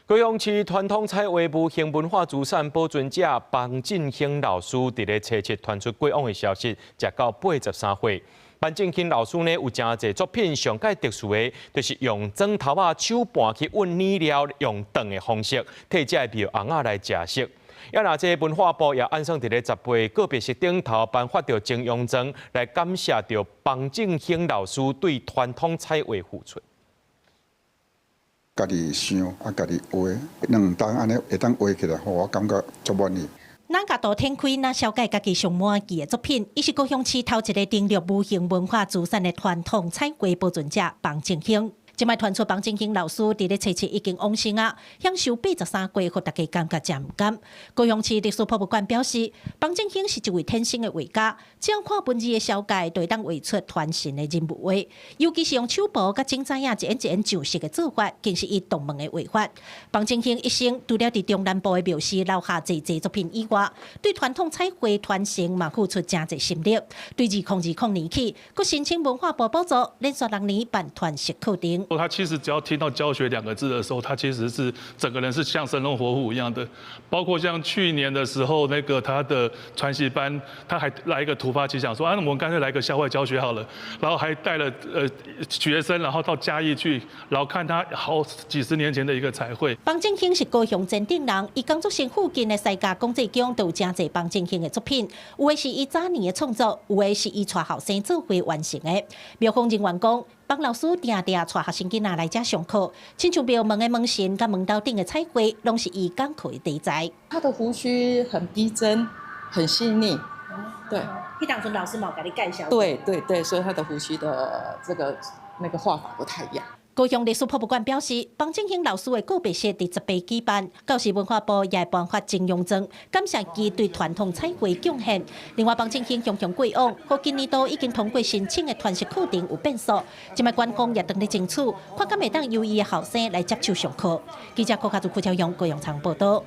高雄市傳統彩繪無形文化資產保存者房振興老師佇咧初七傳出過往的消息，食到83歲。房振興老師呢有真儕作品，上界特殊的，就是用磚頭手拌去溫染料，用燉的方式替這廟尪仔來食色。也若這文化部也安上佇咧10月個別式頂頭頒發着金庸章，來感謝着房振興老師對傳統彩繪付出。家己想家己畫，2當安尼會當畫起來，互我感覺足滿意。咱家度展開，咱了解家己上滿意的作品，伊是高雄市頭一個登錄無形文化資產的傳統彩繪保存者房振興。即擺傳出房振興老師佇咧初七已經往生啊，享壽83歲，互大家感覺真唔甘。高雄市歷史博物館表示，房振興是一位天生的畫家，只要看文字的小界，就會當畫出傳神的人物畫。尤其是用手部甲整知影一演一演上色的做法，更是伊獨門的畫法。房振興一生除了佇中南部的廟寺留下儕作品以外，對傳統彩繪傳承嘛付出真儕心力。對2020年起，佮申請文化部補助，連續6年辦傳習課程。他其實只要聽到教學2個字的時候，他其實是整個人是像生龍活虎一樣的。包括像去年的時候，那個他的傳習班，他還來一個突發奇想說，那我們乾脆來個校外教學好了。然後還帶了學生，然後到嘉義去，然後看他好幾十年前的一個彩繪。房振興是高雄前鎮人，伊工作室附近的西甲公祭宮都有真儕房振興的作品，有的是伊早年的創作，有的是伊帶後生做夥完成的。廟方人員講，房老師定定帶學生囡仔來這上課，親像廟門的門神甲門道頂的彩繪，攏是伊工課的題材。他的鬍鬚很逼真，很細膩。對，迄當陣老師冇給你介紹。對，所以他的鬍鬚的那個畫法不太一樣。高雄歷史博物館表示，房振興老師的告別式第10月舉辦，到時文化部也會頒發金庸章，感謝其對傳統彩繪貢獻。另外，房振興雄雄過往，和今年度已經通過申請的傳習課程有變數，今擺官方也等咧爭取，看敢會當由伊的後生來接手上課。記者柯卡祖、邱超陽、高雄場報道。